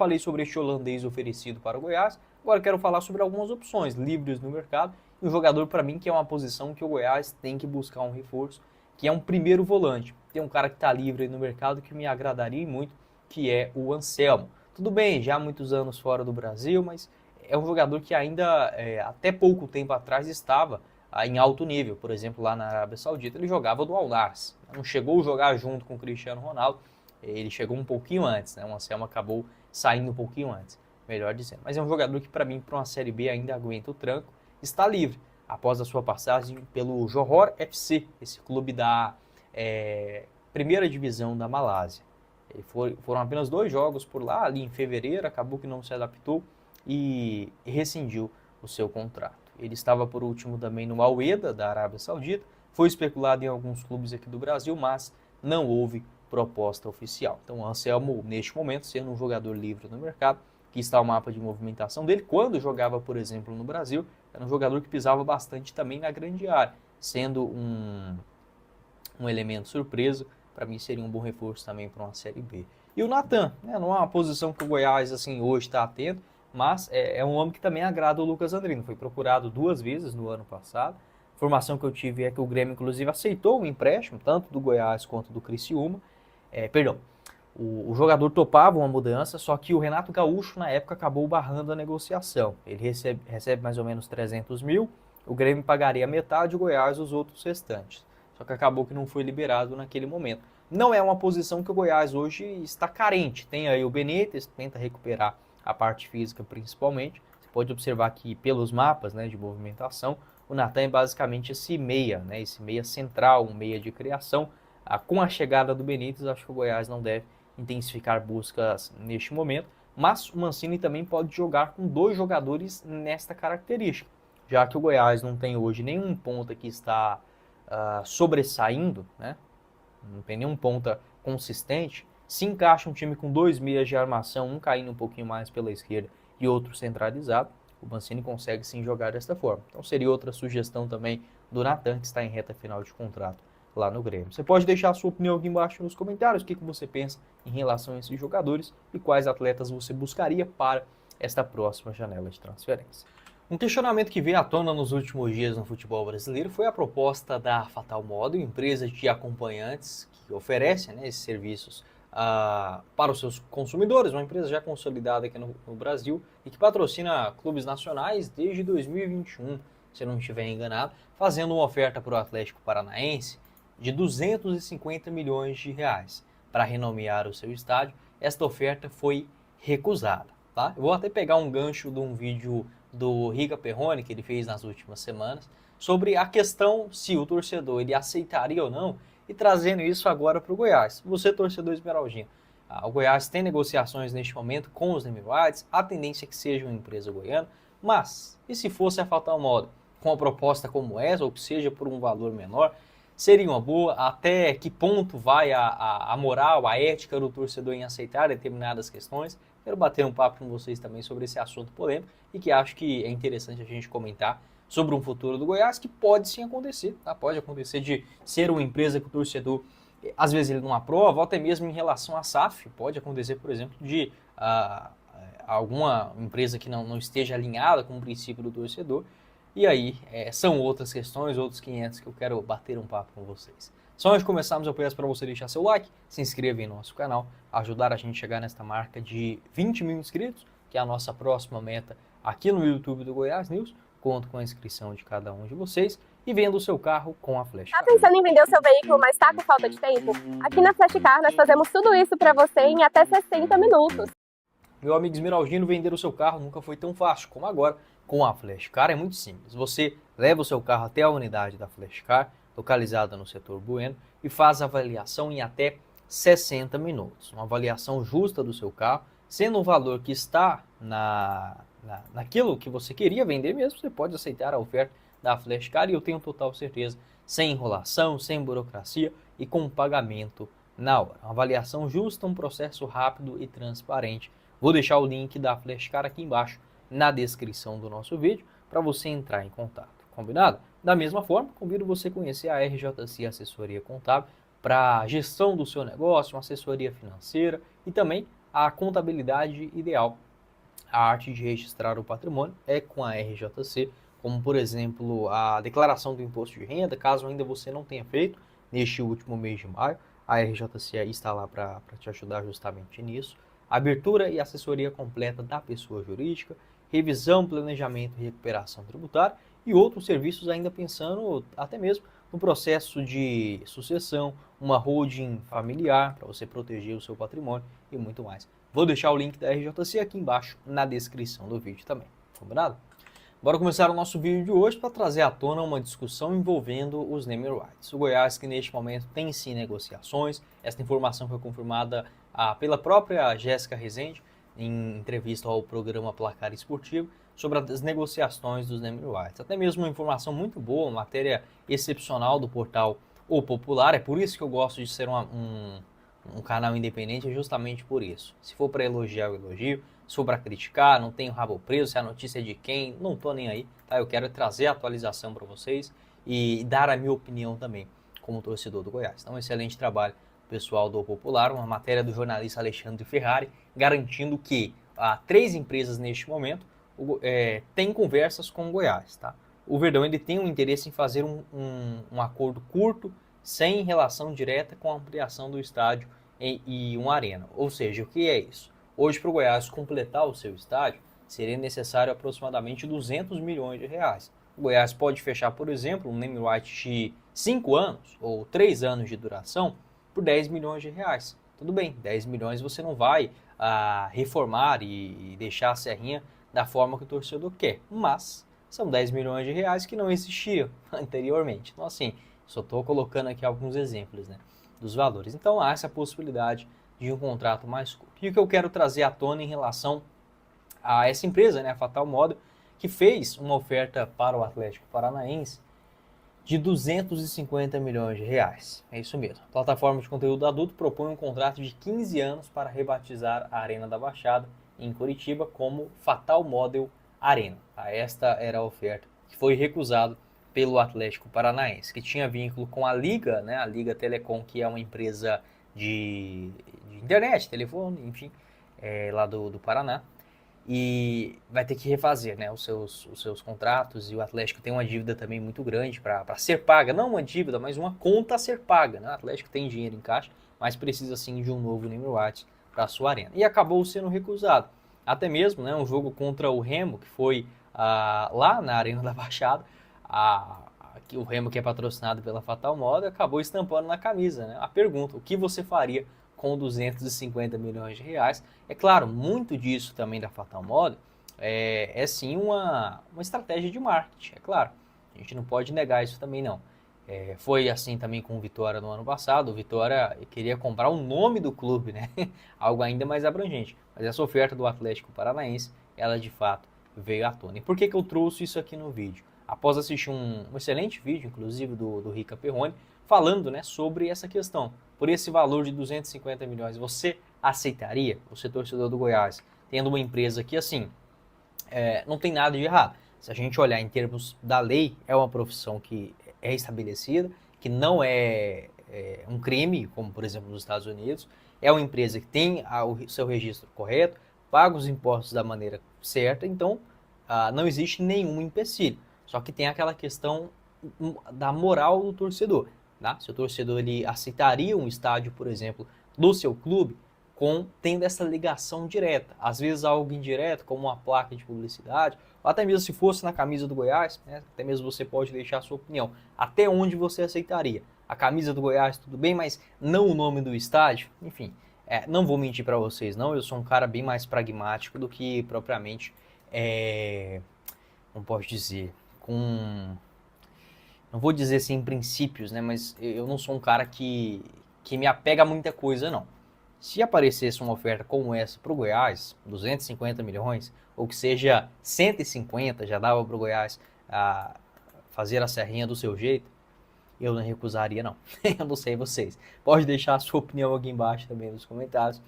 falei sobre este holandês oferecido para o Goiás, agora quero falar sobre algumas opções livres no mercado, e um jogador para mim que é uma posição que o Goiás tem que buscar um reforço, que é um primeiro volante. Tem um cara que está livre aí no mercado que me agradaria muito, que é o Anselmo. Tudo bem, já há muitos anos fora do Brasil, mas é um jogador que ainda, até pouco tempo atrás, estava em alto nível. Por exemplo, lá na Arábia Saudita, ele jogava do Al-Nassr. Não chegou a jogar junto com o Cristiano Ronaldo, ele chegou um pouquinho antes, né? O Anselmo acabou saindo um pouquinho antes, melhor dizendo. Mas é um jogador que, para mim, para uma Série B ainda aguenta o tranco, está livre, após a sua passagem pelo Johor FC, esse clube da primeira divisão da Malásia. Foram apenas 2 jogos por lá, ali em fevereiro, acabou que não se adaptou e rescindiu o seu contrato. Ele estava por último também no Al-Wehda, da Arábia Saudita, foi especulado em alguns clubes aqui do Brasil, mas não houve proposta oficial. Então o Anselmo, neste momento, sendo um jogador livre no mercado, que está o mapa de movimentação dele, quando jogava, por exemplo, no Brasil, era um jogador que pisava bastante também na grande área, sendo um elemento surpresa. Para mim seria um bom reforço também para uma Série B. E o Natan, né, não é uma posição que o Goiás assim, hoje está atento, mas é um homem que também agrada o Lucas Andrino. Foi procurado 2 vezes no ano passado. A informação que eu tive é que o Grêmio, inclusive, aceitou o empréstimo, tanto do Goiás quanto do Criciúma. O jogador topava uma mudança, só que o Renato Gaúcho, na época, acabou barrando a negociação. Ele recebe mais ou menos 300 mil, o Grêmio pagaria metade, o Goiás os outros restantes. Só que acabou que não foi liberado naquele momento. Não é uma posição que o Goiás hoje está carente. Tem aí o Benítez, tenta recuperar a parte física principalmente. Você pode observar que pelos mapas, né, de movimentação, o Natan é basicamente esse meia central, um meia de criação. Com a chegada do Benítez, acho que o Goiás não deve intensificar buscas neste momento, mas o Mancini também pode jogar com 2 jogadores nesta característica, já que o Goiás não tem hoje nenhum ponta que está sobressaindo, né? Não tem nenhum ponta consistente. Se encaixa um time com 2 meias de armação, um caindo um pouquinho mais pela esquerda e outro centralizado, o Mancini consegue sim jogar desta forma. Então seria outra sugestão também do Natan, que está em reta final de contrato lá no Grêmio. Você pode deixar a sua opinião aqui embaixo nos comentários, o que você pensa em relação a esses jogadores e quais atletas você buscaria para esta próxima janela de transferência. Um questionamento que veio à tona nos últimos dias no futebol brasileiro foi a proposta da Fatal Model, empresa de acompanhantes que oferece, né, esses serviços para os seus consumidores, uma empresa já consolidada aqui no Brasil e que patrocina clubes nacionais desde 2021, se eu não estiver enganado, fazendo uma oferta para o Atlético Paranaense de 250 milhões de reais para renomear o seu estádio. Esta oferta foi recusada. Tá? Eu vou até pegar um gancho de um vídeo do Rica Perrone que ele fez nas últimas semanas sobre a questão se o torcedor ele aceitaria ou não e trazendo isso agora para o Goiás. Você, torcedor esmeraldino, o Goiás tem negociações neste momento com os Nemi Whites, a tendência é que seja uma empresa goiana, mas e se fosse a Fatal Model com uma proposta como essa, ou que seja por um valor menor, seria uma boa? Até que ponto vai a moral, a ética do torcedor em aceitar determinadas questões? Quero bater um papo com vocês também sobre esse assunto polêmico e que acho que é interessante a gente comentar sobre um futuro do Goiás que pode sim acontecer, tá? Pode acontecer de ser uma empresa que o torcedor, às vezes ele não aprova, ou até mesmo em relação à SAF, pode acontecer, por exemplo, de alguma empresa que não esteja alinhada com o princípio do torcedor. E aí, são outras questões, outros 500 que eu quero bater um papo com vocês. Só antes de começarmos, eu peço para você deixar seu like, se inscrever no nosso canal, ajudar a gente a chegar nesta marca de 20 mil inscritos, que é a nossa próxima meta aqui no YouTube do Goiás News. Conto com a inscrição de cada um de vocês e venda o seu carro com a Flash Car. Tá pensando em vender o seu veículo, mas tá com falta de tempo? Aqui na Flash Car nós fazemos tudo isso para você em até 60 minutos. Meu amigo esmeraldino, vender o seu carro nunca foi tão fácil como agora. Com a Flash Car é muito simples. Você leva o seu carro até a unidade da Flash Car, localizada no setor Bueno, e faz a avaliação em até 60 minutos. Uma avaliação justa do seu carro, sendo o valor que está naquilo que você queria vender mesmo, você pode aceitar a oferta da Flash Car e eu tenho total certeza, sem enrolação, sem burocracia e com pagamento na hora. Uma avaliação justa, um processo rápido e transparente. Vou deixar o link da Flash Car aqui embaixo na descrição do nosso vídeo para você entrar em contato. Combinado? Da mesma forma, convido você a conhecer a RJC Assessoria Contábil para a gestão do seu negócio, uma assessoria financeira e também a contabilidade ideal. A arte de registrar o patrimônio é com a RJC, como por exemplo a declaração do imposto de renda, caso ainda você não tenha feito neste último mês de maio, a RJC está lá para te ajudar justamente nisso. Abertura e assessoria completa da pessoa jurídica, revisão, planejamento e recuperação tributária e outros serviços ainda pensando até mesmo no processo de sucessão, uma holding familiar para você proteger o seu patrimônio e muito mais. Vou deixar o link da RJC aqui embaixo na descrição do vídeo também, combinado? Bora começar o nosso vídeo de hoje para trazer à tona uma discussão envolvendo os naming rights. O Goiás que neste momento tem sim negociações, essa informação foi confirmada pela própria Jéssica Rezende em entrevista ao programa Placar Esportivo sobre as negociações dos naming rights. Até mesmo uma informação muito boa, uma matéria excepcional do portal O Popular, é por isso que eu gosto de ser um canal independente, é justamente por isso. Se for para elogiar, eu elogio. Se for para criticar, não tenho rabo preso, se a notícia é de quem, não tô nem aí, tá? Eu quero trazer a atualização para vocês e dar a minha opinião também, como torcedor do Goiás. Então, excelente trabalho, pessoal do Popular, uma matéria do jornalista Alexandre Ferrari, garantindo que 3 empresas neste momento têm conversas com o Goiás, tá? O Verdão ele tem um interesse em fazer um acordo curto, sem relação direta com a ampliação do estádio e uma arena. Ou seja, o que é isso? Hoje, para o Goiás completar o seu estádio, seria necessário aproximadamente 200 milhões de reais. O Goiás pode fechar, por exemplo, um name right de 5 anos ou 3 anos de duração por 10 milhões de reais. Tudo bem, 10 milhões você não vai reformar e deixar a Serrinha da forma que o torcedor quer, mas são 10 milhões de reais que não existiam anteriormente. Então, assim, só estou colocando aqui alguns exemplos, né, dos valores. Então, há essa possibilidade de um contrato mais curto. E o que eu quero trazer à tona em relação a essa empresa, né, a Fatal Model, que fez uma oferta para o Atlético Paranaense de 250 milhões de reais. É isso mesmo. A plataforma de conteúdo adulto propõe um contrato de 15 anos para rebatizar a Arena da Baixada em Curitiba como Fatal Model Arena. Esta era a oferta que foi recusada pelo Atlético Paranaense, que tinha vínculo com a Liga, né, a Liga Telecom, que é uma empresa de internet, telefone, enfim, lá do Paraná, e vai ter que refazer, né, os seus contratos, e o Atlético tem uma dívida também muito grande para ser paga, não uma dívida, mas uma conta a ser paga, né? O Atlético tem dinheiro em caixa, mas precisa sim de um novo name rights para a sua arena, e acabou sendo recusado, até mesmo, né, um jogo contra o Remo, que foi lá na Arena da Baixada, o Remo, que é patrocinado pela Fatal Model, acabou estampando na camisa, né, a pergunta: o que você faria com 250 milhões de reais? É claro, muito disso também da Fatal Model é sim uma estratégia de marketing, é claro. A gente não pode negar isso também não. Foi assim também com o Vitória no ano passado. O Vitória queria comprar o nome do clube, né? Algo ainda mais abrangente. Mas essa oferta do Atlético Paranaense, ela de fato veio à tona. E por que eu trouxe isso aqui no vídeo? Após assistir um excelente vídeo, inclusive do Rica Perrone, falando, né, sobre essa questão. Por esse valor de 250 milhões, você aceitaria, você torcedor do Goiás, tendo uma empresa que, assim, não tem nada de errado. Se a gente olhar em termos da lei, é uma profissão que é estabelecida, que não é um crime, como por exemplo nos Estados Unidos, é uma empresa que tem o seu registro correto, paga os impostos da maneira certa, então não existe nenhum empecilho. Só que tem aquela questão da moral do torcedor, tá? Se o torcedor ele aceitaria um estádio, por exemplo, do seu clube, tendo essa ligação direta, às vezes algo indireto, como uma placa de publicidade, ou até mesmo se fosse na camisa do Goiás, né? Até mesmo você pode deixar a sua opinião, até onde você aceitaria. A camisa do Goiás, tudo bem, mas não o nome do estádio, enfim, não vou mentir para vocês, não, eu sou um cara bem mais pragmático do que propriamente, não posso dizer, não vou dizer assim princípios, né, mas eu não sou um cara que me apega a muita coisa, não. Se aparecesse uma oferta como essa para o Goiás, 250 milhões, ou que seja 150, já dava para o Goiás fazer a Serrinha do seu jeito, eu não recusaria, não. Eu não sei vocês. Pode deixar a sua opinião aqui embaixo também nos comentários.